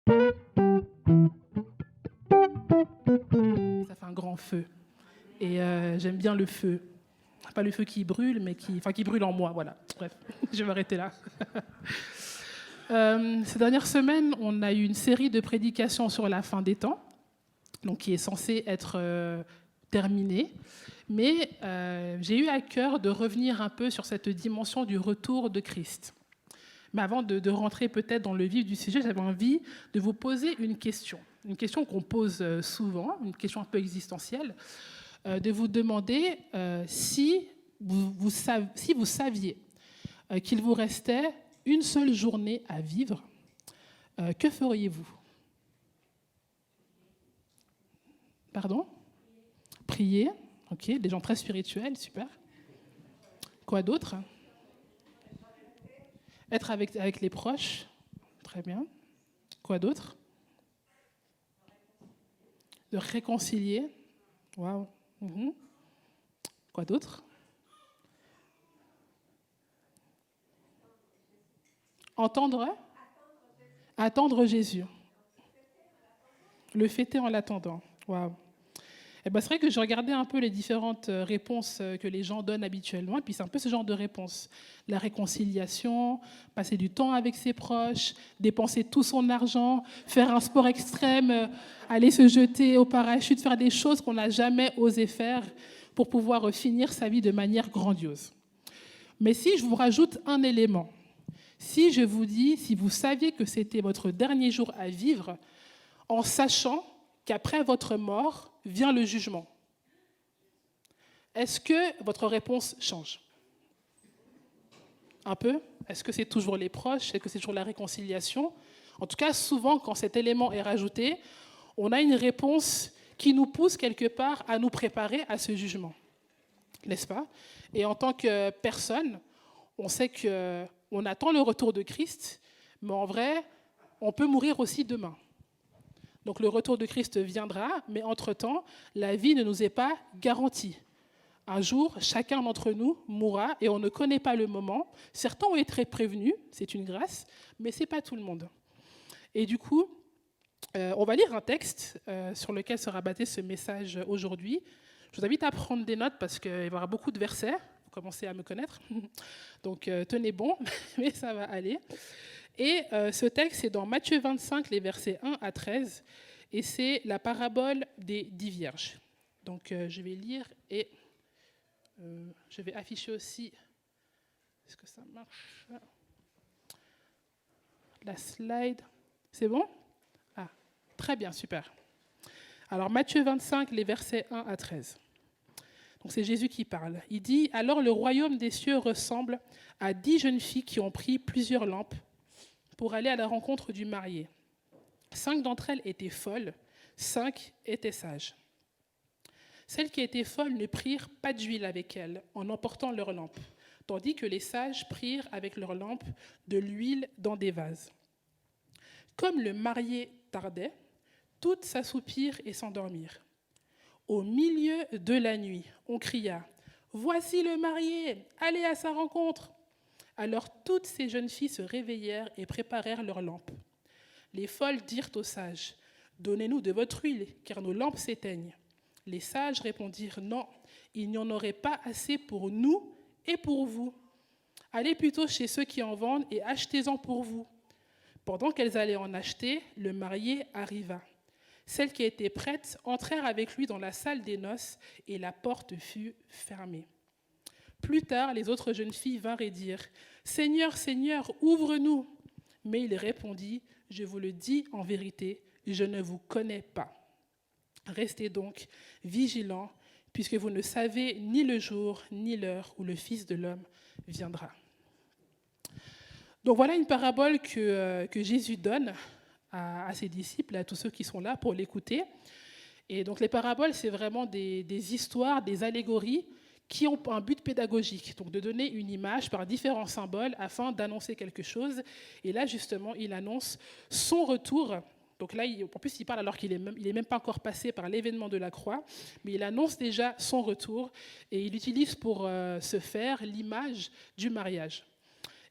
Et ça fait un grand feu. Et j'aime bien le feu. Pas le feu qui brûle, mais qui brûle en moi, voilà. Bref, je vais m'arrêter là. Ces dernières semaines, on a eu une série de prédications sur la fin des temps, donc qui est censée être terminée. Mais j'ai eu à cœur de revenir un peu sur cette dimension du retour de Christ. Mais avant de rentrer peut-être dans le vif du sujet, j'avais envie de vous poser une question qu'on pose souvent, une question un peu existentielle, de vous demander si vous saviez qu'il vous restait une seule journée à vivre, que feriez-vous? Pardon? Prier, ok, des gens très spirituels, super. Quoi d'autre? Être avec les proches, très bien. Quoi d'autre? De réconcilier, waouh. Mhm. Quoi d'autre? Entendre? Attendre Jésus. Le fêter en l'attendant. Waouh. Et ben, c'est vrai que je regardais un peu les différentes réponses que les gens donnent habituellement, et puis c'est un peu ce genre de réponse. La réconciliation, passer du temps avec ses proches, dépenser tout son argent, faire un sport extrême, aller se jeter au parachute, faire des choses qu'on n'a jamais osé faire pour pouvoir finir sa vie de manière grandiose. Mais si je vous rajoute un élément, si je vous dis, si vous saviez que c'était votre dernier jour à vivre, en sachant qu'après votre mort vient le jugement, est-ce que votre réponse change? Un peu? Est-ce que c'est toujours les proches? Est-ce que c'est toujours la réconciliation? En tout cas, souvent, quand cet élément est rajouté, on a une réponse qui nous pousse quelque part à nous préparer à ce jugement. N'est-ce pas? Et en tant que personne, on sait qu'on attend le retour de Christ, mais en vrai, on peut mourir aussi demain. Donc le retour de Christ viendra, mais entre-temps, la vie ne nous est pas garantie. Un jour, chacun d'entre nous mourra et on ne connaît pas le moment. Certains ont été prévenus, c'est une grâce, mais ce n'est pas tout le monde. Et du coup, on va lire un texte sur lequel sera bâti ce message aujourd'hui. Je vous invite à prendre des notes parce qu'il va y avoir beaucoup de versets. Vous commencez à me connaître. Donc tenez bon, mais ça va aller. Et ce texte est dans Matthieu 25, les versets 1 à 13. Et c'est la parabole des 10 vierges. Donc je vais lire et je vais afficher aussi. Est-ce que ça marche? La slide. C'est bon? Ah, très bien, super. Alors Matthieu 25, les versets 1 à 13. Donc c'est Jésus qui parle. Il dit « Alors le royaume des cieux ressemble à 10 jeunes filles qui ont pris plusieurs lampes pour aller à la rencontre du marié. 5 d'entre elles étaient folles, 5 étaient sages. Celles qui étaient folles ne prirent pas d'huile avec elles en emportant leurs lampes, tandis que les sages prirent avec leurs lampes de l'huile dans des vases. Comme le marié tardait, toutes s'assoupirent et s'endormirent. Au milieu de la nuit, on cria « Voici le marié, allez à sa rencontre !» Alors toutes ces jeunes filles se réveillèrent et préparèrent leurs lampes. Les folles dirent aux sages « Donnez-nous de votre huile, car nos lampes s'éteignent. » Les sages répondirent « Non, il n'y en aurait pas assez pour nous et pour vous. Allez plutôt chez ceux qui en vendent et achetez-en pour vous. » Pendant qu'elles allaient en acheter, le marié arriva. Celles qui étaient prêtes entrèrent avec lui dans la salle des noces et la porte fut fermée. Plus tard, les autres jeunes filles vinrent et dirent « Seigneur, Seigneur, ouvre-nous !» Mais il répondit « Je vous le dis en vérité, je ne vous connais pas. Restez donc vigilants, puisque vous ne savez ni le jour ni l'heure où le Fils de l'homme viendra. » Donc voilà une parabole que Jésus donne à ses disciples, à tous ceux qui sont là pour l'écouter. Et donc les paraboles, c'est vraiment des histoires, des allégories qui ont un but pédagogique, donc de donner une image par différents symboles afin d'annoncer quelque chose. Et là, justement, il annonce son retour. Donc là, en plus, il parle alors qu'il n'est même pas encore passé par l'événement de la croix, mais il annonce déjà son retour et il utilise pour ce faire l'image du mariage,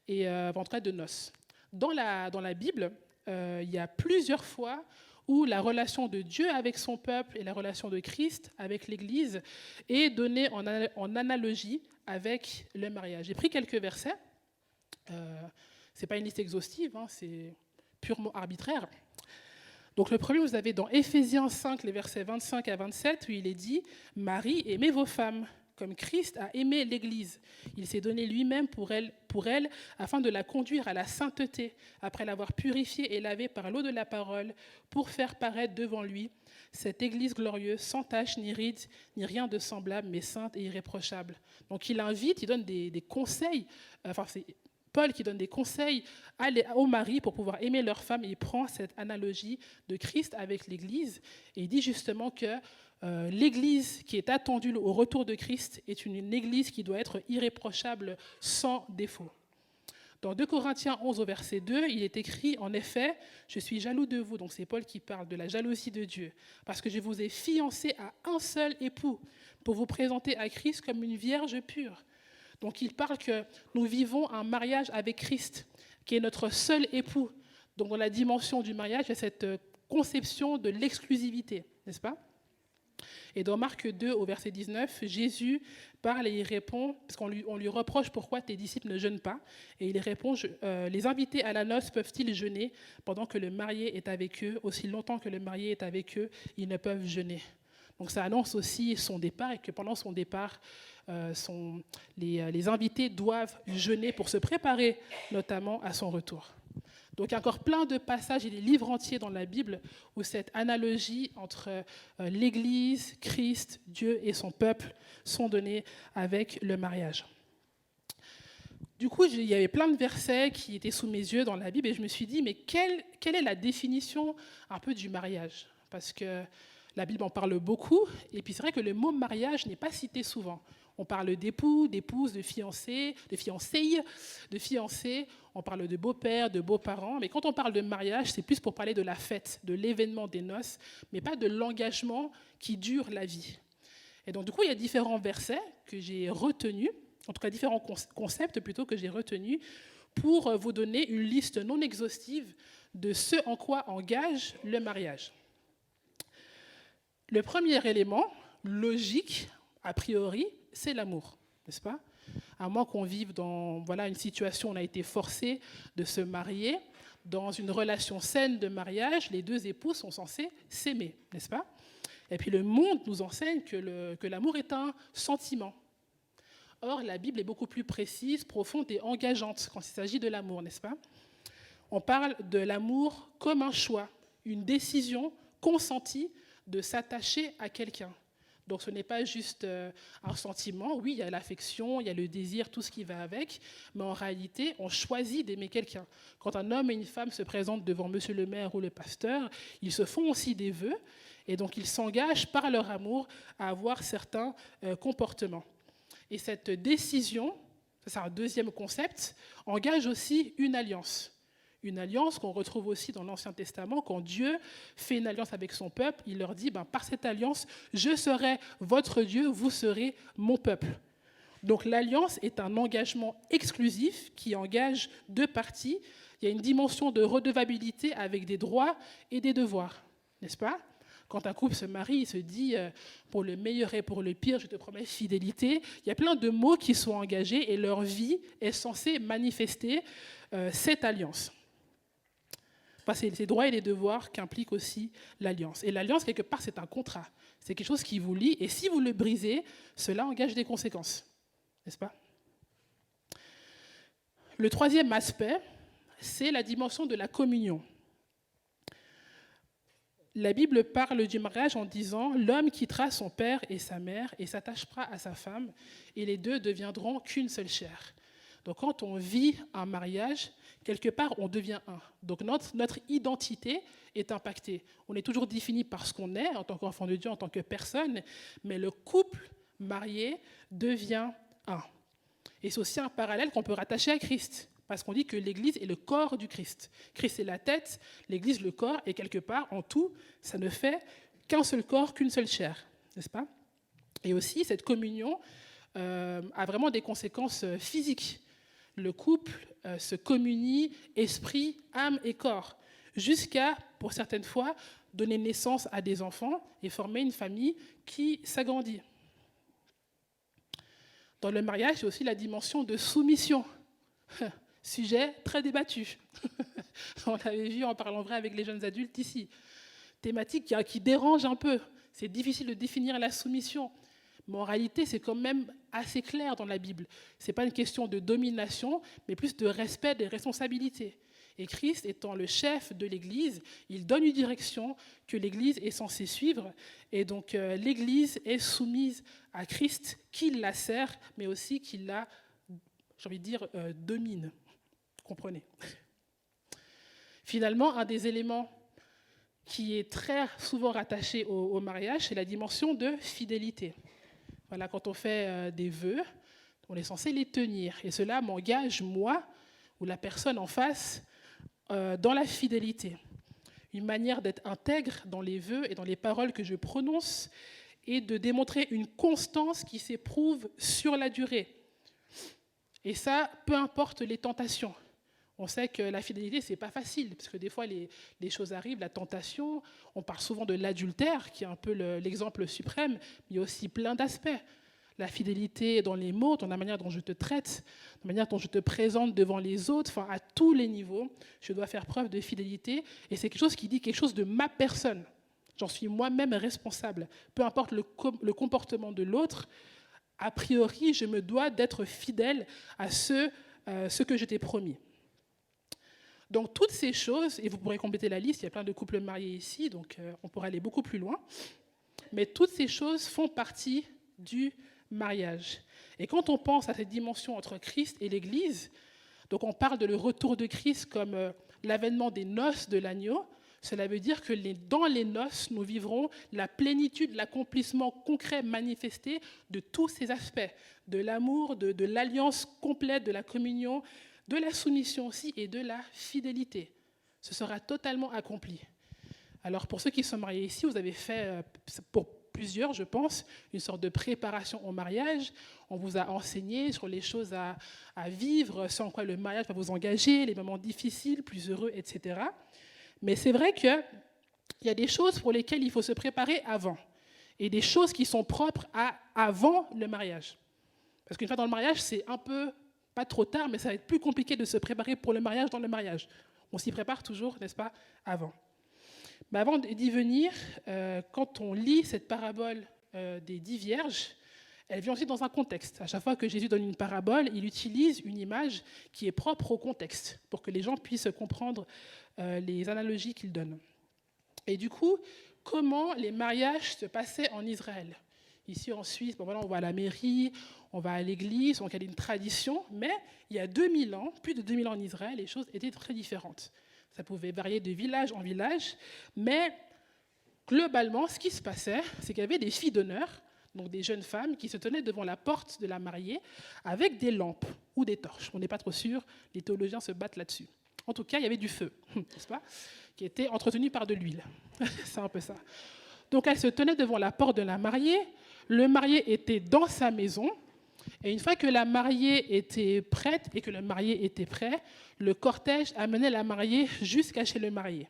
et en tout cas de noces. Dans la Bible, il y a plusieurs fois où la relation de Dieu avec son peuple et la relation de Christ avec l'Église est donnée en analogie avec le mariage. J'ai pris quelques versets. Ce n'est pas une liste exhaustive, c'est purement arbitraire. Donc le premier, vous avez dans Éphésiens 5, les versets 25 à 27, où il est dit « Marie, aimez vos femmes, comme Christ a aimé l'Église. Il s'est donné lui-même pour elle, afin de la conduire à la sainteté, après l'avoir purifiée et lavée par l'eau de la parole, pour faire paraître devant lui cette Église glorieuse, sans tache ni ride, ni rien de semblable, mais sainte et irréprochable. » Donc il invite, il donne des conseils, c'est Paul qui donne des conseils aux maris pour pouvoir aimer leur femme, et il prend cette analogie de Christ avec l'Église, et il dit justement que l'Église qui est attendue au retour de Christ est une Église qui doit être irréprochable, sans défaut. Dans 2 Corinthiens 11 au verset 2, il est écrit, en effet, « Je suis jaloux de vous », donc c'est Paul qui parle de la jalousie de Dieu, « parce que je vous ai fiancés à un seul époux, pour vous présenter à Christ comme une vierge pure. » Donc il parle que nous vivons un mariage avec Christ, qui est notre seul époux. Donc dans la dimension du mariage, il y a cette conception de l'exclusivité, n'est-ce pas ? Et dans Marc 2, au verset 19, Jésus parle et il répond, parce qu'on lui reproche pourquoi tes disciples ne jeûnent pas, et il répond, les invités à la noce peuvent-ils jeûner pendant que le marié est avec eux? Aussi longtemps que le marié est avec eux, ils ne peuvent jeûner. Donc ça annonce aussi son départ, et que pendant son départ, les invités doivent jeûner pour se préparer notamment à son retour. Donc il y a encore plein de passages et des livres entiers dans la Bible où cette analogie entre l'Église, Christ, Dieu et son peuple sont donnés avec le mariage. Du coup, il y avait plein de versets qui étaient sous mes yeux dans la Bible et je me suis dit, mais quelle est la définition un peu du mariage ? Parce que la Bible en parle beaucoup, et puis c'est vrai que le mot mariage n'est pas cité souvent. On parle d'époux, d'épouses, de fiancés, de fiançailles, de fiancés, on parle de beaux-pères, de beaux-parents, mais quand on parle de mariage, c'est plus pour parler de la fête, de l'événement des noces, mais pas de l'engagement qui dure la vie. Et donc du coup, il y a différents versets que j'ai retenus, en tout cas différents concepts plutôt que j'ai retenus, pour vous donner une liste non exhaustive de ce en quoi engage le mariage. Le premier élément, logique, a priori, c'est l'amour, n'est-ce pas ? À moins qu'on vive dans une situation où on a été forcé de se marier, dans une relation saine de mariage, les deux époux sont censés s'aimer, n'est-ce pas ? Et puis le monde nous enseigne que l'amour est un sentiment. Or, la Bible est beaucoup plus précise, profonde et engageante quand il s'agit de l'amour, n'est-ce pas ? On parle de l'amour comme un choix, une décision consentie de s'attacher à quelqu'un. Donc ce n'est pas juste un sentiment, oui, il y a l'affection, il y a le désir, tout ce qui va avec, mais en réalité, on choisit d'aimer quelqu'un. Quand un homme et une femme se présentent devant monsieur le maire ou le pasteur, ils se font aussi des vœux, et donc ils s'engagent par leur amour à avoir certains comportements. Et cette décision, ça c'est un deuxième concept, engage aussi une alliance. Une alliance qu'on retrouve aussi dans l'Ancien Testament, quand Dieu fait une alliance avec son peuple, il leur dit, par cette alliance, je serai votre Dieu, vous serez mon peuple. Donc l'alliance est un engagement exclusif qui engage deux parties. Il y a une dimension de redevabilité avec des droits et des devoirs, n'est-ce pas ? Quand un couple se marie, il se dit, pour le meilleur et pour le pire, je te promets fidélité. Il y a plein de mots qui sont engagés et leur vie est censée manifester cette alliance. C'est les droits et les devoirs qu'implique aussi l'alliance. Et l'alliance, quelque part, c'est un contrat. C'est quelque chose qui vous lie. Et si vous le brisez, cela engage des conséquences. N'est-ce pas ? Le troisième aspect, c'est la dimension de la communion. La Bible parle du mariage en disant « L'homme quittera son père et sa mère et s'attachera à sa femme, et les deux deviendront qu'une seule chair. » Donc quand on vit un mariage, quelque part, on devient un. Donc notre identité est impactée. On est toujours défini par ce qu'on est en tant qu'enfant de Dieu, en tant que personne, mais le couple marié devient un. Et c'est aussi un parallèle qu'on peut rattacher à Christ, parce qu'on dit que l'Église est le corps du Christ. Christ est la tête, l'Église le corps, et quelque part, en tout, ça ne fait qu'un seul corps, qu'une seule chair, n'est-ce pas ? Et aussi, cette communion a vraiment des conséquences physiques. Le couple se communie esprit, âme et corps. jusqu'à, pour certaines fois, donner naissance à des enfants et former une famille qui s'agrandit. Dans le mariage, il y a aussi la dimension de soumission. Sujet très débattu. On l'avait vu en parlant vrai avec les jeunes adultes ici. Thématique qui dérange un peu. C'est difficile de définir la soumission. Mais en réalité, c'est quand même assez clair dans la Bible. Ce n'est pas une question de domination, mais plus de respect des responsabilités. Et Christ, étant le chef de l'Église, il donne une direction que l'Église est censée suivre. Et donc, l'Église est soumise à Christ, qui la sert, mais aussi qui la, j'ai envie de dire, domine. Comprenez. Finalement, un des éléments qui est très souvent rattaché au mariage, c'est la dimension de fidélité. Voilà, quand on fait des vœux, on est censé les tenir. Et cela m'engage, moi, ou la personne en face, dans la fidélité. Une manière d'être intègre dans les vœux et dans les paroles que je prononce et de démontrer une constance qui s'éprouve sur la durée. Et ça, peu importe les tentations. On sait que la fidélité, ce n'est pas facile, parce que des fois, les choses arrivent, la tentation, on parle souvent de l'adultère, qui est un peu l'exemple suprême, mais il y a aussi plein d'aspects. La fidélité dans les mots, dans la manière dont je te traite, la manière dont je te présente devant les autres, enfin, à tous les niveaux, je dois faire preuve de fidélité, et c'est quelque chose qui dit quelque chose de ma personne. J'en suis moi-même responsable. Peu importe le comportement de l'autre, a priori, je me dois d'être fidèle à ce que je t'ai promis. Donc, toutes ces choses, et vous pourrez compléter la liste, il y a plein de couples mariés ici, donc on pourra aller beaucoup plus loin, mais toutes ces choses font partie du mariage. Et quand on pense à cette dimension entre Christ et l'Église, donc on parle de le retour de Christ comme l'avènement des noces de l'agneau, cela veut dire que dans les noces, nous vivrons la plénitude, l'accomplissement concret, manifesté de tous ces aspects, de l'amour, de l'alliance complète, de la communion, de la soumission aussi et de la fidélité. Ce sera totalement accompli. Alors pour ceux qui sont mariés ici, vous avez fait, pour plusieurs je pense, une sorte de préparation au mariage. On vous a enseigné sur les choses à vivre, sans quoi le mariage va vous engager, les moments difficiles, plus heureux, etc. Mais c'est vrai qu'il y a des choses pour lesquelles il faut se préparer avant. Et des choses qui sont propres à avant le mariage. Parce qu'une fois dans le mariage, c'est un peu... pas trop tard, mais ça va être plus compliqué de se préparer pour le mariage dans le mariage. On s'y prépare toujours, n'est-ce pas, avant. Mais avant d'y venir, quand on lit cette parabole des 10 vierges, elle vient aussi dans un contexte. À chaque fois que Jésus donne une parabole, il utilise une image qui est propre au contexte, pour que les gens puissent comprendre les analogies qu'il donne. Et du coup, comment les mariages se passaient en Israël ? Ici en Suisse, bon, voilà, on va à la mairie, on va à l'église, donc il y a une tradition, mais il y a 2000 ans, plus de 2000 ans en Israël, les choses étaient très différentes. Ça pouvait varier de village en village, mais globalement, ce qui se passait, c'est qu'il y avait des filles d'honneur, donc des jeunes femmes qui se tenaient devant la porte de la mariée avec des lampes ou des torches. On n'est pas trop sûr, les théologiens se battent là-dessus. En tout cas, il y avait du feu, n'est-ce pas, qui était entretenu par de l'huile. C'est un peu ça. Donc elles se tenaient devant la porte de la mariée, le marié était dans sa maison, et une fois que la mariée était prête et que le marié était prêt, le cortège amenait la mariée jusqu'à chez le marié.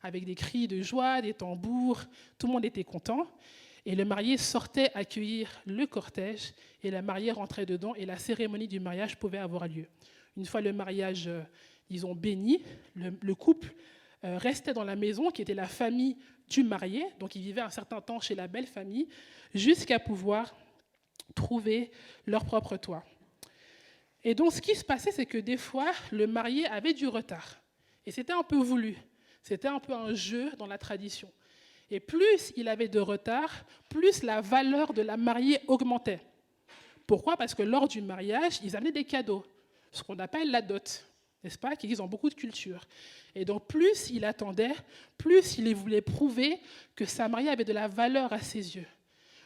Avec des cris de joie, des tambours, tout le monde était content. Et le marié sortait accueillir le cortège, et la mariée rentrait dedans, et la cérémonie du mariage pouvait avoir lieu. Une fois le mariage, disons, béni, le couple restait dans la maison, qui était la famille du marié, donc ils vivaient un certain temps chez la belle famille, jusqu'à pouvoir trouver leur propre toit. Et donc ce qui se passait, c'est que des fois, le marié avait du retard. Et c'était un peu voulu, c'était un peu un jeu dans la tradition. Et plus il avait de retard, plus la valeur de la mariée augmentait. Pourquoi ? Parce que lors du mariage, ils amenaient des cadeaux, ce qu'on appelle la dot, n'est-ce pas, qui existe dans beaucoup de cultures. Et donc plus il attendait, plus il voulait prouver que sa mariée avait de la valeur à ses yeux.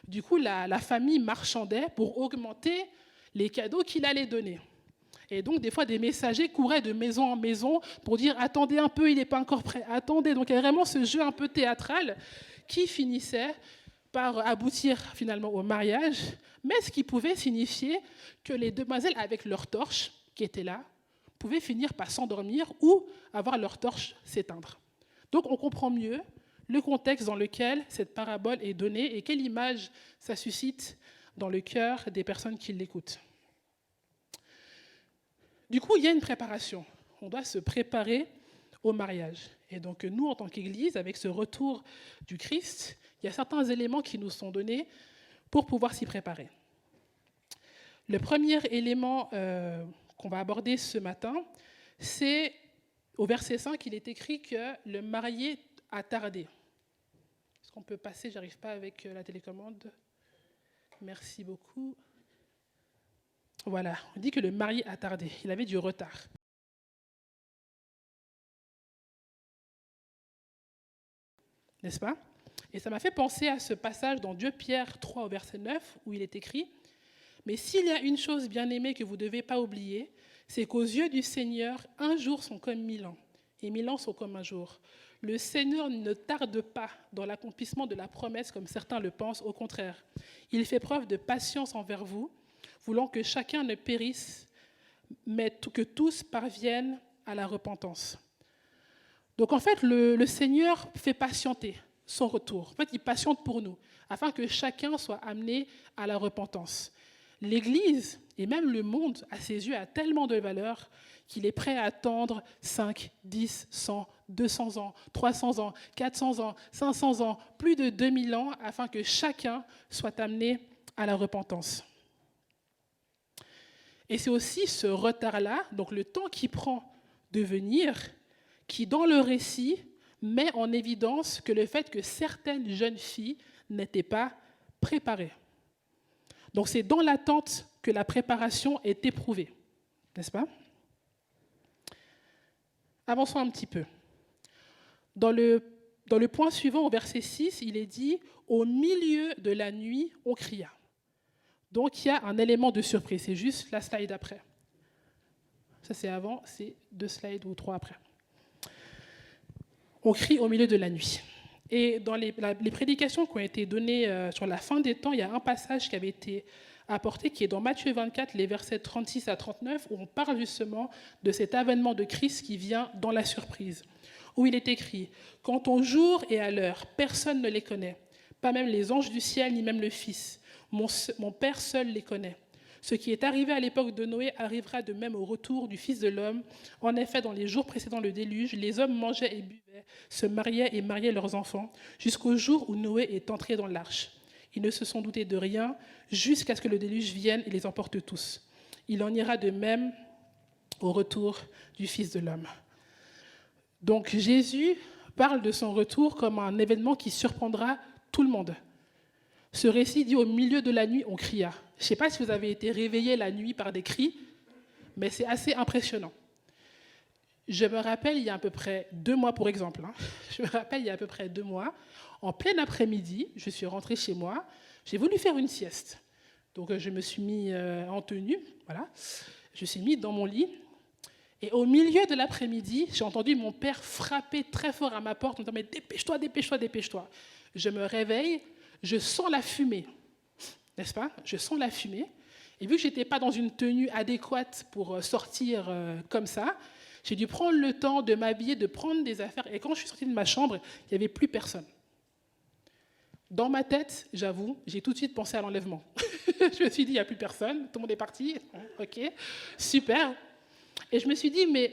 Du coup, la famille marchandait pour augmenter les cadeaux qu'il allait donner. Et donc, des fois, des messagers couraient de maison en maison pour dire « Attendez un peu, il n'est pas encore prêt, attendez ». Donc, il y a vraiment ce jeu un peu théâtral qui finissait par aboutir finalement au mariage, mais ce qui pouvait signifier que les demoiselles, avec leurs torches qui étaient là, pouvaient finir par s'endormir ou avoir leur torche s'éteindre. Donc on comprend mieux le contexte dans lequel cette parabole est donnée et quelle image ça suscite dans le cœur des personnes qui l'écoutent. Du coup, il y a une préparation. On doit se préparer au mariage. Et donc nous, en tant qu'Église, avec ce retour du Christ, il y a certains éléments qui nous sont donnés pour pouvoir s'y préparer. Le premier élément qu'on va aborder ce matin, c'est au verset 5, il est écrit que le marié a tardé. Est-ce qu'on peut passer? J'arrive pas avec la télécommande. Merci beaucoup. Voilà, on dit que le marié a tardé. Il avait du retard. N'est-ce pas? Et ça m'a fait penser à ce passage dans 2 Pierre 3 au verset 9 où il est écrit « Mais s'il y a une chose bien-aimée que vous ne devez pas oublier, c'est qu'aux yeux du Seigneur, un jour sont comme 1000 ans, et 1000 ans sont comme un jour. Le Seigneur ne tarde pas dans l'accomplissement de la promesse comme certains le pensent, au contraire. Il fait preuve de patience envers vous, voulant que chacun ne périsse, mais que tous parviennent à la repentance. » Donc en fait, le Seigneur fait patienter son retour. En fait, il patiente pour nous, afin que chacun soit amené à la repentance. L'Église, et même le monde, à ses yeux, a tellement de valeur qu'il est prêt à attendre 5, 10, 100, 200 ans, 300 ans, 400 ans, 500 ans, plus de 2000 ans, afin que chacun soit amené à la repentance. Et c'est aussi ce retard-là, donc le temps qui prend de venir, qui, dans le récit, met en évidence que le fait que certaines jeunes filles n'étaient pas préparées. Donc c'est dans l'attente que la préparation est éprouvée, n'est-ce pas? Avançons un petit peu. Dans le point suivant, au verset 6, il est dit « Au milieu de la nuit, on cria ». Donc il y a un élément de surprise, c'est juste la slide après. Ça c'est avant, c'est 2 slides ou 3 après. On crie au milieu de la nuit. Et dans les prédications qui ont été données sur la fin des temps, il y a un passage qui avait été apporté, qui est dans Matthieu 24, les versets 36 à 39, où on parle justement de cet avènement de Christ qui vient dans la surprise, où il est écrit « Quant au jour et à l'heure, personne ne les connaît, pas même les anges du ciel, ni même le Fils. Mon Père seul les connaît. Ce qui est arrivé à l'époque de Noé arrivera de même au retour du Fils de l'homme. En effet, dans les jours précédant le déluge, les hommes mangeaient et buvaient, se mariaient et mariaient leurs enfants, jusqu'au jour où Noé est entré dans l'arche. Ils ne se sont doutés de rien, jusqu'à ce que le déluge vienne et les emporte tous. Il en ira de même au retour du Fils de l'homme. » Donc Jésus parle de son retour comme un événement qui surprendra tout le monde. Ce récit dit « Au milieu de la nuit, on cria ». Je ne sais pas si vous avez été réveillés la nuit par des cris, mais c'est assez impressionnant. Je me rappelle, il y a à peu près 2 mois, pour exemple, je me rappelle, il y a à peu près 2 mois, en plein après-midi, je suis rentrée chez moi, j'ai voulu faire une sieste. Donc je me suis mis en tenue, voilà, je me suis mis dans mon lit, et au milieu de l'après-midi, j'ai entendu mon père frapper très fort à ma porte en disant « Mais dépêche-toi, dépêche-toi, dépêche-toi ». Je me réveille, je sens la fumée. N'est-ce pas? Je sens la fumée. Et vu que je n'étais pas dans une tenue adéquate pour sortir comme ça, j'ai dû prendre le temps de m'habiller, de prendre des affaires. Et quand je suis sortie de ma chambre, il n'y avait plus personne. Dans ma tête, j'avoue, j'ai tout de suite pensé à l'enlèvement. Je me suis dit, il n'y a plus personne, tout le monde est parti. Ok, super. Et je me suis dit, mais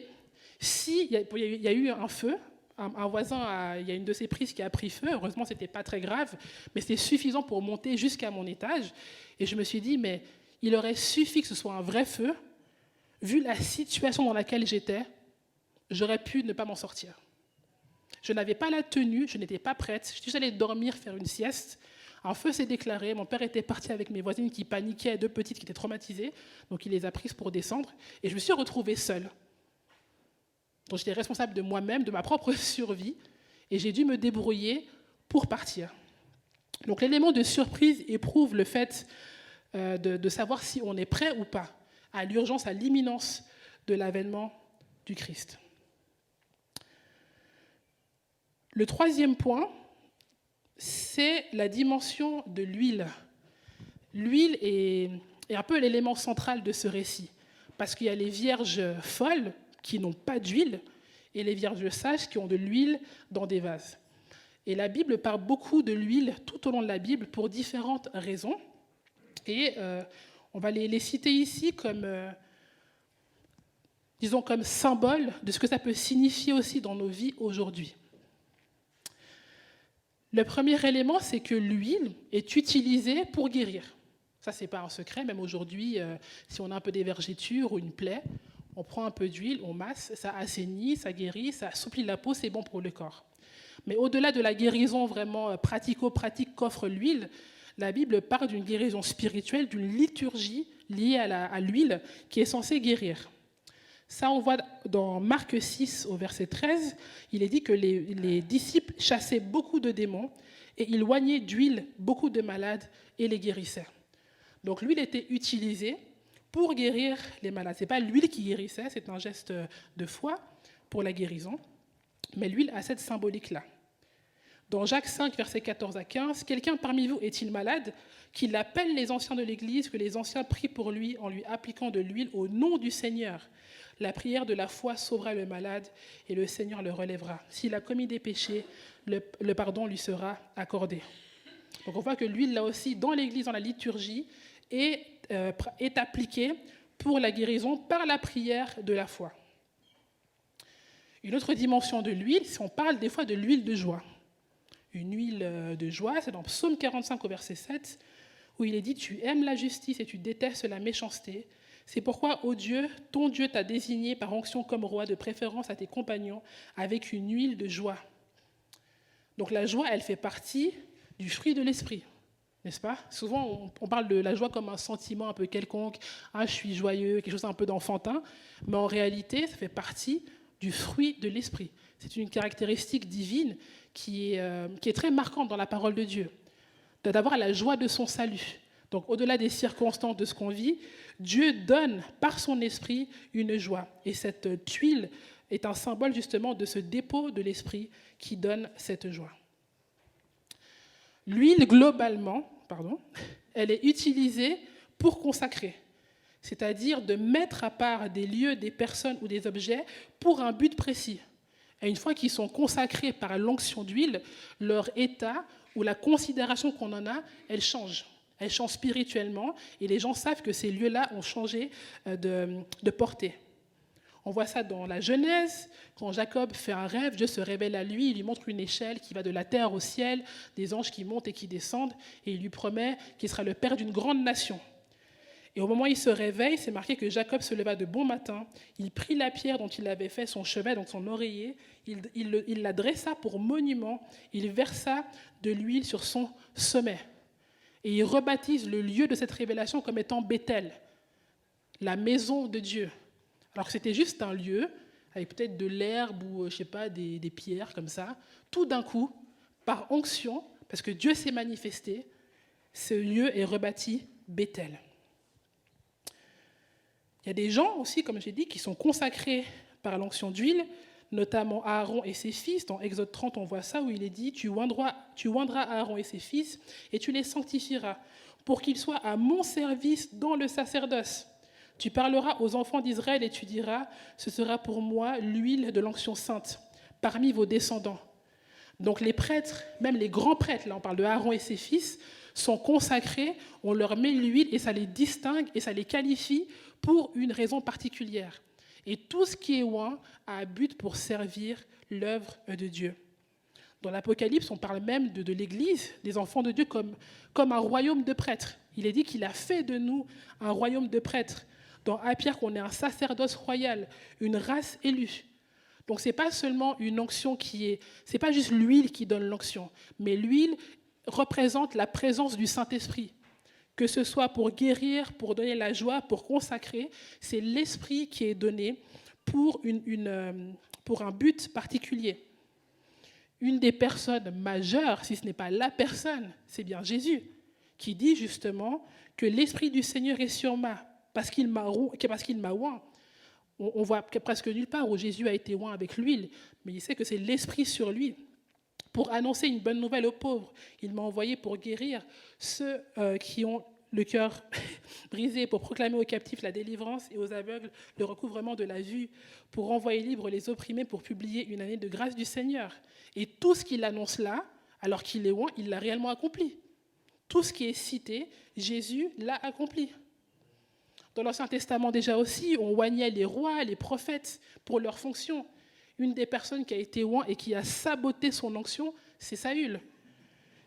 si il y a eu un feu, un voisin, il y a une de ses prises qui a pris feu. Heureusement, ce n'était pas très grave, mais c'était suffisant pour monter jusqu'à mon étage. Et je me suis dit, mais il aurait suffi que ce soit un vrai feu. Vu la situation dans laquelle j'étais, j'aurais pu ne pas m'en sortir. Je n'avais pas la tenue, je n'étais pas prête. Je suis juste allée dormir, faire une sieste. Un feu s'est déclaré. Mon père était parti avec mes voisines qui paniquaient, 2 petites qui étaient traumatisées. Donc il les a prises pour descendre. Et je me suis retrouvée seule. Donc j'étais responsable de moi-même, de ma propre survie, et j'ai dû me débrouiller pour partir. Donc l'élément de surprise éprouve le fait de savoir si on est prêt ou pas à l'urgence, à l'imminence de l'avènement du Christ. Le 3e point, c'est la dimension de l'huile. L'huile est un peu l'élément central de ce récit. Parce qu'il y a les vierges folles qui n'ont pas d'huile et les vierges sages qui ont de l'huile dans des vases. Et la Bible parle beaucoup de l'huile tout au long de la Bible pour différentes raisons. Et on va les citer ici comme, disons, comme symbole de ce que ça peut signifier aussi dans nos vies aujourd'hui. Le premier élément, c'est que l'huile est utilisée pour guérir. Ça, ce n'est pas un secret. Même aujourd'hui, si on a un peu des vergetures ou une plaie, on prend un peu d'huile, on masse, ça assainit, ça guérit, ça assouplit la peau, c'est bon pour le corps. Mais au-delà de la guérison vraiment pratico-pratique qu'offre l'huile, la Bible parle d'une guérison spirituelle, d'une liturgie liée à l'huile qui est censée guérir. Ça, on voit dans Marc 6, au verset 13, il est dit que les disciples chassaient beaucoup de démons et ils oignaient d'huile beaucoup de malades et les guérissaient. Donc l'huile était utilisée pour guérir les malades. Ce n'est pas l'huile qui guérissait, c'est un geste de foi pour la guérison, mais l'huile a cette symbolique-là. Dans Jacques 5, versets 14 à 15, « Quelqu'un parmi vous est-il malade? Qu'il appelle les anciens de l'Église, que les anciens prient pour lui en lui appliquant de l'huile au nom du Seigneur. La prière de la foi sauvera le malade et le Seigneur le relèvera. S'il a commis des péchés, le pardon lui sera accordé. » Donc on voit que l'huile, là aussi, dans l'Église, dans la liturgie, est appliquée pour la guérison par la prière de la foi. Une autre dimension de l'huile, c'est on parle des fois de l'huile de joie. Une huile de joie, c'est dans Psaume 45 au verset 7, où il est dit « Tu aimes la justice et tu détestes la méchanceté. C'est pourquoi, ô Dieu, ton Dieu t'a désigné par onction comme roi, de préférence à tes compagnons, avec une huile de joie. » Donc la joie, elle fait partie du fruit de l'esprit, n'est-ce pas? Souvent, on parle de la joie comme un sentiment un peu quelconque. Ah, je suis joyeux, quelque chose un peu d'enfantin. Mais en réalité, ça fait partie du fruit de l'esprit. C'est une caractéristique divine qui est très marquante dans la parole de Dieu, d'avoir la joie de son salut. Donc, au-delà des circonstances de ce qu'on vit, Dieu donne par son esprit une joie. Et cette huile est un symbole justement de ce dépôt de l'esprit qui donne cette joie. L'huile, globalement, elle est utilisée pour consacrer, c'est-à-dire de mettre à part des lieux, des personnes ou des objets pour un but précis. Et une fois qu'ils sont consacrés par l'onction d'huile, leur état ou la considération qu'on en a, elle change. Elle change spirituellement et les gens savent que ces lieux-là ont changé de portée. On voit ça dans la Genèse, quand Jacob fait un rêve, Dieu se révèle à lui, il lui montre une échelle qui va de la terre au ciel, des anges qui montent et qui descendent, et il lui promet qu'il sera le père d'une grande nation. Et au moment où il se réveille, c'est marqué que Jacob se leva de bon matin, il prit la pierre dont il avait fait son chevet, donc son oreiller, il la dressa pour monument, il versa de l'huile sur son sommet. Et il rebaptise le lieu de cette révélation comme étant Béthel, la maison de Dieu. Alors que c'était juste un lieu, avec peut-être de l'herbe ou, je sais pas, des pierres comme ça. Tout d'un coup, par onction, parce que Dieu s'est manifesté, ce lieu est rebâti Béthel. Il y a des gens aussi, comme j'ai dit, qui sont consacrés par l'onction d'huile, notamment Aaron et ses fils. Dans Exode 30, on voit ça, où il est dit « Tu oindras Aaron et ses fils, et tu les sanctifieras, pour qu'ils soient à mon service dans le sacerdoce. Tu parleras aux enfants d'Israël et tu diras, ce sera pour moi l'huile de l'onction sainte parmi vos descendants. » Donc les prêtres, même les grands prêtres, là on parle de Aaron et ses fils, sont consacrés, on leur met l'huile et ça les distingue et ça les qualifie pour une raison particulière. Et tout ce qui est oint a but pour servir l'œuvre de Dieu. Dans l'Apocalypse, on parle même de l'Église, des enfants de Dieu, comme un royaume de prêtres. Il est dit qu'il a fait de nous un royaume de prêtres. Dans 1 Pierre, qu'on est un sacerdoce royal, une race élue. Donc ce n'est pas seulement une onction c'est pas juste l'huile qui donne l'onction, mais l'huile représente la présence du Saint-Esprit. Que ce soit pour guérir, pour donner la joie, pour consacrer, c'est l'Esprit qui est donné pour un but particulier. Une des personnes majeures, si ce n'est pas la personne, c'est bien Jésus, qui dit justement que l'Esprit du Seigneur est sur moi, parce qu'il m'a oint. On voit presque nulle part où Jésus a été oint avec l'huile, mais il sait que c'est l'Esprit sur lui pour annoncer une bonne nouvelle aux pauvres. Il m'a envoyé pour guérir ceux qui ont le cœur brisé, pour proclamer aux captifs la délivrance et aux aveugles le recouvrement de la vue, pour renvoyer libres les opprimés, pour publier une année de grâce du Seigneur. Et tout ce qu'il annonce là, alors qu'il est loin, il l'a réellement accompli. Tout ce qui est cité, Jésus l'a accompli. Dans l'Ancien Testament déjà aussi, on oignait les rois, les prophètes pour leur fonction. Une des personnes qui a été oint et qui a saboté son onction, c'est Saül.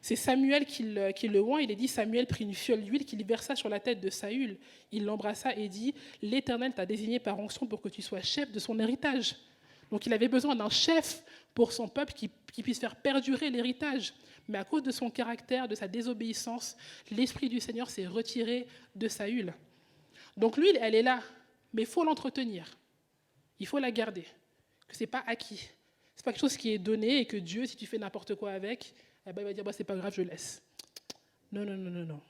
C'est Samuel qui le oint. Il est dit, Samuel prit une fiole d'huile qu'il versa sur la tête de Saül. Il l'embrassa et dit, l'Éternel t'a désigné par onction pour que tu sois chef de son héritage. Donc il avait besoin d'un chef pour son peuple qui puisse faire perdurer l'héritage. Mais à cause de son caractère, de sa désobéissance, l'Esprit du Seigneur s'est retiré de Saül. Donc l'huile, elle est là, mais il faut l'entretenir. Il faut la garder. Que ce n'est pas acquis. Ce n'est pas quelque chose qui est donné et que Dieu, si tu fais n'importe quoi avec, eh ben, il va dire, c'est pas grave, je laisse. Non, non, non, non, non.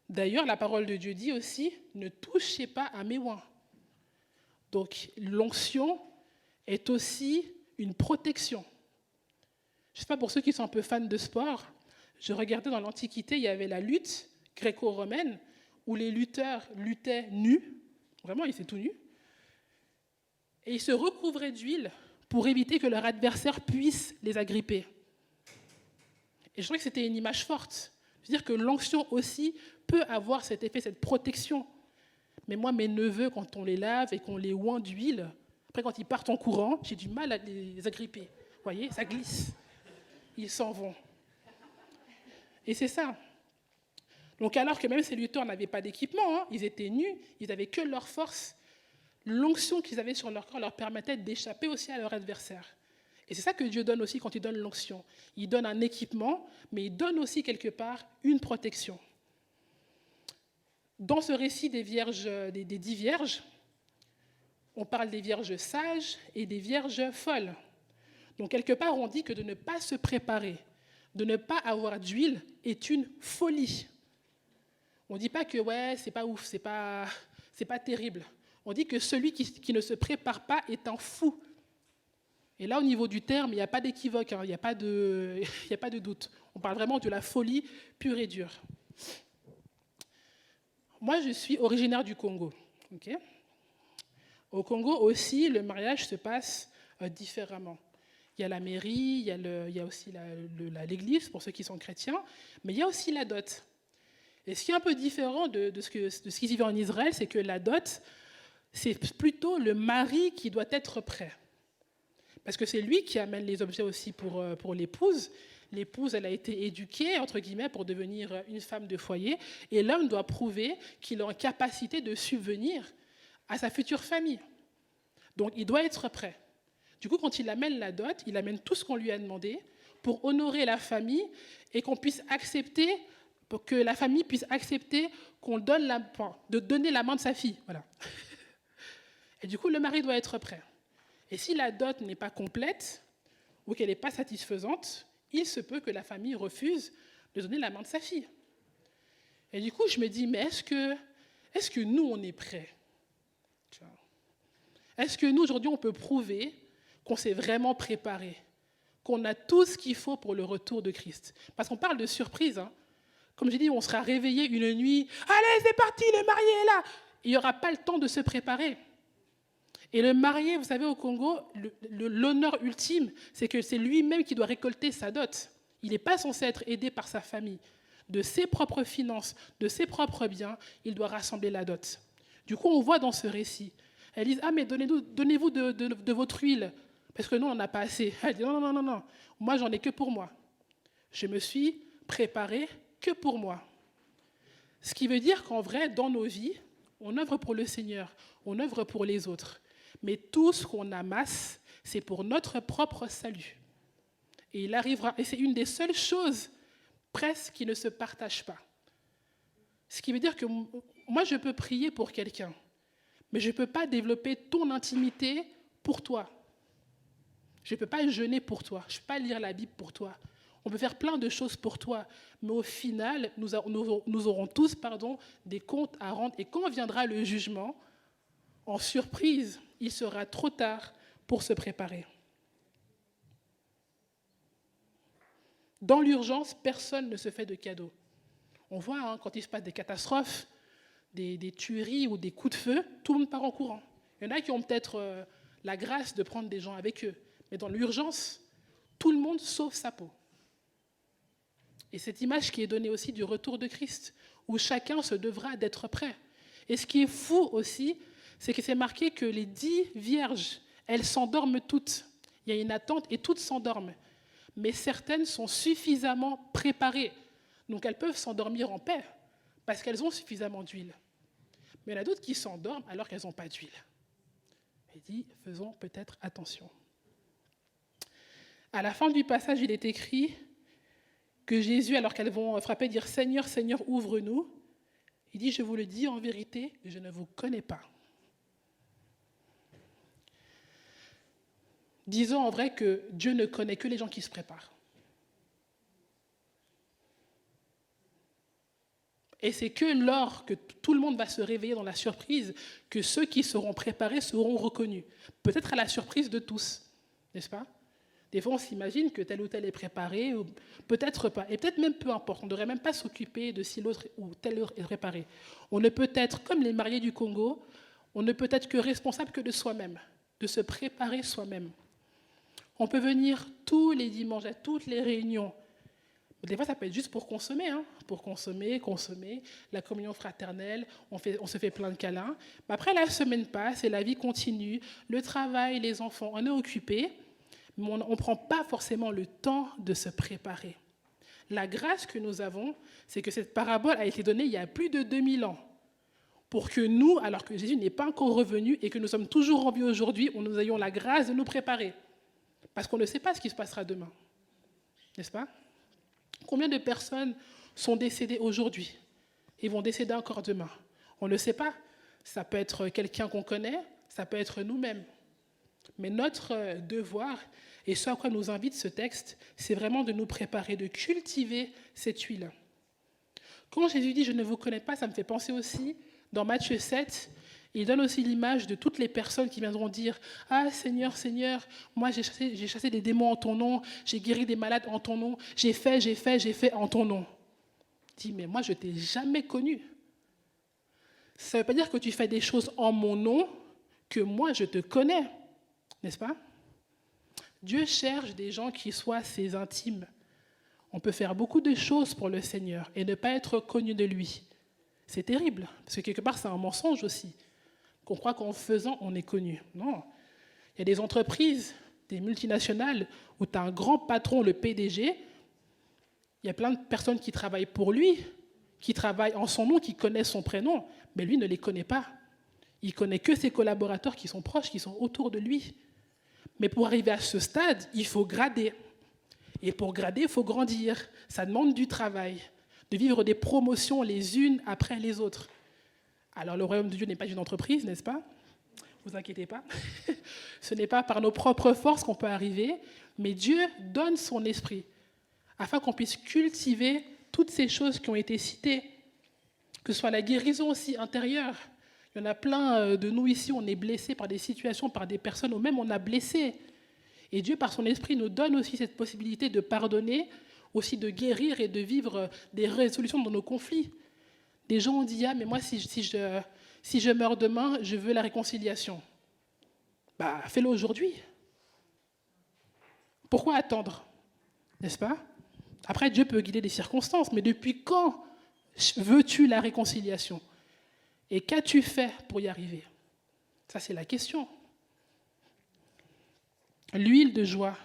D'ailleurs, la parole de Dieu dit aussi, ne touchez pas à mes oins. Donc l'onction est aussi une protection. Je ne sais pas, pour ceux qui sont un peu fans de sport, je regardais dans l'Antiquité, il y avait la lutte gréco-romaine où les lutteurs luttaient nus, vraiment ils étaient tout nus, et ils se recouvraient d'huile pour éviter que leur adversaire puisse les agripper. Et je trouvais que c'était une image forte. C'est-à-dire que l'onction aussi peut avoir cet effet, cette protection. Mais moi, mes neveux, quand on les lave et qu'on les oint d'huile, après quand ils partent en courant, j'ai du mal à les agripper. Vous voyez, ça glisse. Ils s'en vont. Et c'est ça. Donc alors que même ces lutteurs n'avaient pas d'équipement, ils étaient nus, ils n'avaient que leur force, l'onction qu'ils avaient sur leur corps leur permettait d'échapper aussi à leur adversaire. Et c'est ça que Dieu donne aussi quand il donne l'onction. Il donne un équipement, mais il donne aussi quelque part une protection. Dans ce récit des 10 vierges, on parle des vierges sages et des vierges folles. Donc quelque part, on dit que de ne pas se préparer, de ne pas avoir d'huile est une folie. On ne dit pas que ouais, c'est pas ouf, c'est pas terrible. On dit que celui qui ne se prépare pas est un fou. Et là, au niveau du terme, il n'y a pas d'équivoque, il n'y a pas de doute. On parle vraiment de la folie pure et dure. Moi, je suis originaire du Congo. Okay. Au Congo aussi, le mariage se passe différemment. Il y a la mairie, il y a aussi l'église pour ceux qui sont chrétiens, mais il y a aussi la dot. Et ce qui est un peu différent de ce qui se vit en Israël, c'est que la dot, c'est plutôt le mari qui doit être prêt. Parce que c'est lui qui amène les objets aussi pour l'épouse. L'épouse, elle a été éduquée, entre guillemets, pour devenir une femme de foyer. Et l'homme doit prouver qu'il est en capacité de subvenir à sa future famille. Donc, il doit être prêt. Du coup, quand il amène la dot, il amène tout ce qu'on lui a demandé pour honorer la famille et qu'on puisse accepter, pour que la famille puisse accepter qu'on donne de donner la main de sa fille. Voilà. Et du coup, le mari doit être prêt. Et si la dot n'est pas complète ou qu'elle n'est pas satisfaisante, il se peut que la famille refuse de donner la main de sa fille. Et du coup, je me dis, mais est-ce que nous, on est prêts? Est-ce que nous, aujourd'hui, on peut prouver qu'on s'est vraiment préparé, qu'on a tout ce qu'il faut pour le retour de Christ? Parce qu'on parle de surprise. Comme j'ai dit, on sera réveillé une nuit. Allez, c'est parti, le marié est là. Il n'y aura pas le temps de se préparer. Et le marié, vous savez, au Congo, l'honneur ultime, c'est que c'est lui-même qui doit récolter sa dot. Il n'est pas censé être aidé par sa famille. De ses propres finances, de ses propres biens, il doit rassembler la dot. Du coup, on voit dans ce récit, elles disent, ah mais donnez-vous de votre huile, parce que nous, on n'en a pas assez. Elle dit, non, moi, j'en ai que pour moi. Je me suis préparée que pour moi. Ce qui veut dire qu'en vrai, dans nos vies, on œuvre pour le Seigneur, on œuvre pour les autres. Mais tout ce qu'on amasse, c'est pour notre propre salut. Et il arrivera, et c'est une des seules choses presque qui ne se partagent pas. Ce qui veut dire que moi, je peux prier pour quelqu'un, mais je ne peux pas développer ton intimité pour toi. Je ne peux pas jeûner pour toi, je ne peux pas lire la Bible pour toi. On peut faire plein de choses pour toi, mais au final, nous aurons tous des comptes à rendre. Et quand viendra le jugement, en surprise, il sera trop tard pour se préparer. Dans l'urgence, personne ne se fait de cadeaux. On voit, hein, quand il se passe des catastrophes, des tueries ou des coups de feu, tout le monde part en courant. Il y en a qui ont peut-être la grâce de prendre des gens avec eux. Mais dans l'urgence, tout le monde sauve sa peau. Et cette image qui est donnée aussi du retour de Christ, où chacun se devra d'être prêt. Et ce qui est fou aussi, c'est que c'est marqué que les 10 vierges, elles s'endorment toutes. Il y a une attente et toutes s'endorment. Mais certaines sont suffisamment préparées. Donc elles peuvent s'endormir en paix, parce qu'elles ont suffisamment d'huile. Mais il y en a d'autres qui s'endorment alors qu'elles n'ont pas d'huile. Il dit, faisons peut-être attention. À la fin du passage, il est écrit que Jésus, alors qu'elles vont frapper, dire « Seigneur, Seigneur, ouvre-nous », il dit « Je vous le dis en vérité, je ne vous connais pas ». Disons en vrai que Dieu ne connaît que les gens qui se préparent. Et c'est que lors que tout le monde va se réveiller dans la surprise que ceux qui seront préparés seront reconnus. Peut-être à la surprise de tous, n'est-ce pas? Des fois, on s'imagine que tel ou tel est préparé, ou peut-être pas. Et peut-être même peu importe. On ne devrait même pas s'occuper de si l'autre ou tel est préparé. On ne peut être, comme les mariés du Congo, on ne peut être que responsable que de soi-même, de se préparer soi-même. On peut venir tous les dimanches, à toutes les réunions. Des fois, ça peut être juste pour consommer, hein, pour consommer, la communion fraternelle, on se fait plein de câlins. Mais après, la semaine passe et la vie continue, le travail, les enfants, on est occupé, mais on ne prend pas forcément le temps de se préparer. La grâce que nous avons, c'est que cette parabole a été donnée il y a plus de 2000 ans, pour que nous, alors que Jésus n'est pas encore revenu et que nous sommes toujours en vie aujourd'hui, nous ayons la grâce de nous préparer. Parce qu'on ne sait pas ce qui se passera demain, n'est-ce pas? Combien de personnes sont décédées aujourd'hui et vont décéder encore demain? On ne sait pas. Ça peut être quelqu'un qu'on connaît, ça peut être nous-mêmes. Mais notre devoir, et ce à quoi nous invite ce texte, c'est vraiment de nous préparer, de cultiver cette huile. Quand Jésus dit « je ne vous connais pas », ça me fait penser aussi, dans Matthieu 7, il donne aussi l'image de toutes les personnes qui viendront dire « Ah Seigneur, Seigneur, moi j'ai chassé des démons en ton nom, j'ai guéri des malades en ton nom, j'ai fait en ton nom. » Il dit « Mais moi je ne t'ai jamais connu. » Ça ne veut pas dire que tu fais des choses en mon nom, que moi je te connais, n'est-ce pas? Dieu cherche des gens qui soient ses intimes. On peut faire beaucoup de choses pour le Seigneur et ne pas être connu de lui. C'est terrible, parce que quelque part c'est un mensonge aussi. Qu'on croit qu'en faisant, on est connu. Non. Il y a des entreprises, des multinationales, où tu as un grand patron, le PDG, il y a plein de personnes qui travaillent pour lui, qui travaillent en son nom, qui connaissent son prénom, mais lui ne les connaît pas. Il ne connaît que ses collaborateurs qui sont proches, qui sont autour de lui. Mais pour arriver à ce stade, il faut grader. Et pour grader, il faut grandir. Ça demande du travail, de vivre des promotions les unes après les autres. Alors, le royaume de Dieu n'est pas une entreprise, n'est-ce pas? Ne vous inquiétez pas. Ce n'est pas par nos propres forces qu'on peut arriver, mais Dieu donne son esprit afin qu'on puisse cultiver toutes ces choses qui ont été citées, que ce soit la guérison aussi intérieure. Il y en a plein de nous ici, on est blessés par des situations, par des personnes, ou même on a blessé. Et Dieu, par son esprit, nous donne aussi cette possibilité de pardonner, aussi de guérir et de vivre des résolutions dans nos conflits. Des gens ont dit « Ah, mais moi, si je meurs demain, je veux la réconciliation. » Bah, fais-le aujourd'hui. Pourquoi attendre? N'est-ce pas? Après, Dieu peut guider des circonstances, mais depuis quand veux-tu la réconciliation? Et qu'as-tu fait pour y arriver? Ça, c'est la question. L'huile de joie.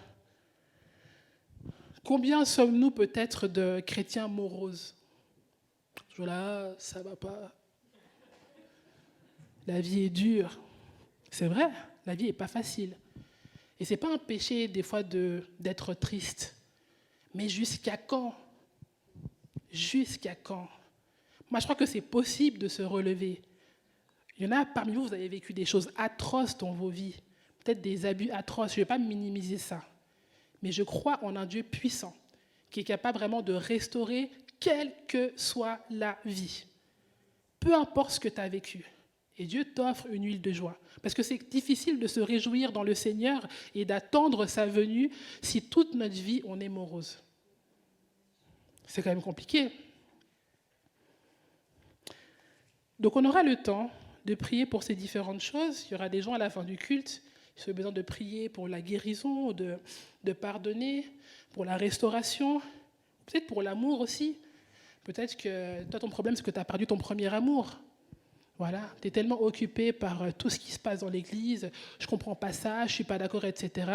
Combien sommes-nous peut-être de chrétiens moroses? Là, ça va pas. La vie est dure. C'est vrai, la vie n'est pas facile. Et ce n'est pas un péché, des fois, d'être triste. Mais jusqu'à quand? Jusqu'à quand? Moi, je crois que c'est possible de se relever. Il y en a parmi vous, vous avez vécu des choses atroces dans vos vies. Peut-être des abus atroces. Je ne vais pas minimiser ça. Mais je crois en un Dieu puissant, qui est capable vraiment de restaurer quelle que soit la vie. Peu importe ce que tu as vécu. Et Dieu t'offre une huile de joie. Parce que c'est difficile de se réjouir dans le Seigneur et d'attendre sa venue si toute notre vie, on est morose. C'est quand même compliqué. Donc on aura le temps de prier pour ces différentes choses. Il y aura des gens à la fin du culte qui ont besoin de prier pour la guérison, de pardonner, pour la restauration, peut-être pour l'amour aussi. Peut-être que toi, ton problème, c'est que tu as perdu ton premier amour. Voilà, tu es tellement occupé par tout ce qui se passe dans l'église, je ne comprends pas ça, je ne suis pas d'accord, etc.,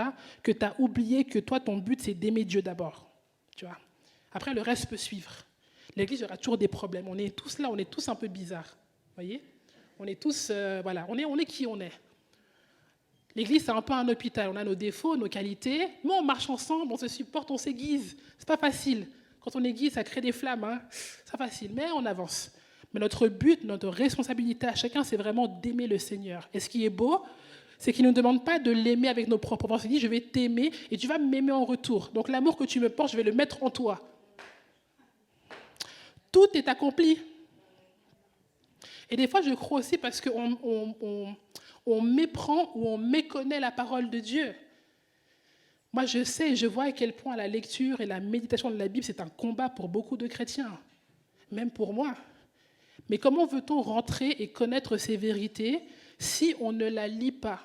que tu as oublié que toi, ton but, c'est d'aimer Dieu d'abord. Tu vois. Après, le reste peut suivre. L'église, il y aura toujours des problèmes. On est tous là, on est tous un peu bizarres. Vous voyez ? On est tous, voilà, on est qui on est. L'église, c'est un peu un hôpital. On a nos défauts, nos qualités, mais on marche ensemble, on se supporte, on s'aiguise. C'est pas facile. Quand on aiguise, ça crée des flammes. Hein. C'est pas facile, mais on avance. Mais notre but, notre responsabilité à chacun, c'est vraiment d'aimer le Seigneur. Et ce qui est beau, c'est qu'il ne nous demande pas de l'aimer avec nos propres pensées. Il dit, je vais t'aimer et tu vas m'aimer en retour. Donc l'amour que tu me portes, je vais le mettre en toi. Tout est accompli. Et des fois, je crois aussi parce qu'on méprend ou on méconnaît la parole de Dieu. Moi, je sais, je vois à quel point la lecture et la méditation de la Bible, c'est un combat pour beaucoup de chrétiens, même pour moi. Mais comment veut-on rentrer et connaître ces vérités si on ne la lit pas,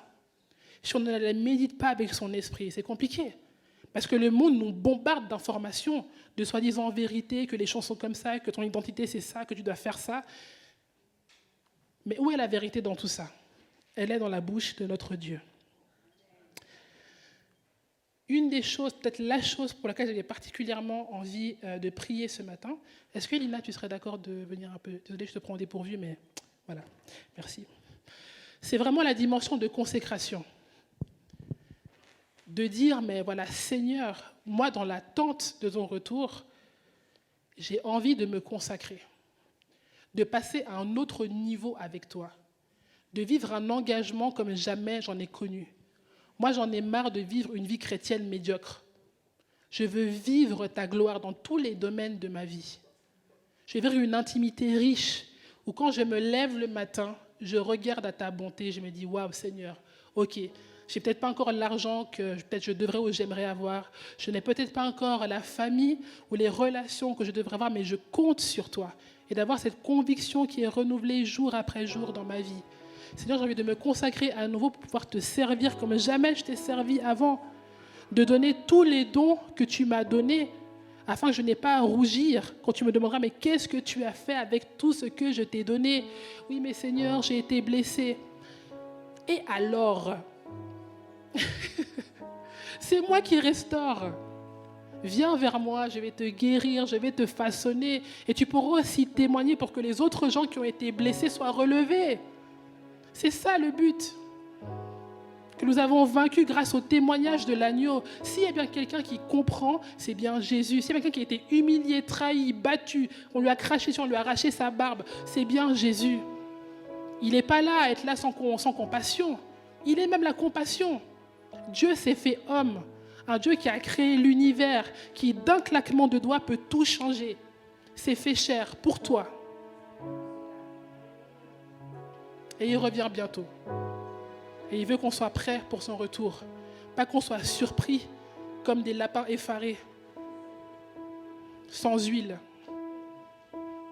si on ne la médite pas avec son esprit? C'est compliqué. Parce que le monde nous bombarde d'informations, de soi-disant vérité, que les choses sont comme ça, que ton identité c'est ça, que tu dois faire ça. Mais où est la vérité dans tout ça? Elle est dans la bouche de notre Dieu. Une des choses, peut-être la chose pour laquelle j'avais particulièrement envie de prier ce matin, est-ce que Lina, tu serais d'accord de venir un peu? Désolée, je te prends au dépourvu, mais voilà, merci. C'est vraiment la dimension de consécration. De dire, mais voilà, Seigneur, moi, dans l'attente de ton retour, j'ai envie de me consacrer, de passer à un autre niveau avec toi, de vivre un engagement comme jamais j'en ai connu. Moi, j'en ai marre de vivre une vie chrétienne médiocre. Je veux vivre ta gloire dans tous les domaines de ma vie. Je veux vivre une intimité riche où quand je me lève le matin, je regarde à ta bonté, je me dis, waouh Seigneur, ok, je n'ai peut-être pas encore l'argent que peut-être je devrais ou j'aimerais avoir. Je n'ai peut-être pas encore la famille ou les relations que je devrais avoir, mais je compte sur toi. Et d'avoir cette conviction qui est renouvelée jour après jour dans ma vie. Seigneur, j'ai envie de me consacrer à nouveau pour pouvoir te servir comme jamais je t'ai servi avant. De donner tous les dons que tu m'as donnés, afin que je n'ai pas à rougir quand tu me demanderas, mais qu'est-ce que tu as fait avec tout ce que je t'ai donné? Oui, mais Seigneur, j'ai été blessé. Et alors? C'est moi qui restaure. Viens vers moi, je vais te guérir, je vais te façonner. Et tu pourras aussi témoigner pour que les autres gens qui ont été blessés soient relevés. C'est ça le but. Que nous avons vaincu grâce au témoignage de l'agneau. S'il y a bien quelqu'un qui comprend, c'est bien Jésus. S'il y a quelqu'un qui a été humilié, trahi, battu, on lui a craché dessus, on lui a arraché sa barbe, c'est bien Jésus. Il n'est pas là à être là sans compassion. Il est même la compassion. Dieu s'est fait homme. Un Dieu qui a créé l'univers, qui d'un claquement de doigts peut tout changer. C'est fait chair pour toi. Et il revient bientôt. Et il veut qu'on soit prêt pour son retour. Pas qu'on soit surpris comme des lapins effarés, sans huile.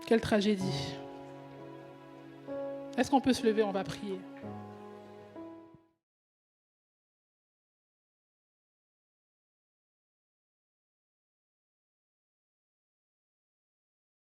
Quelle tragédie. Est-ce qu'on peut se lever? On va prier.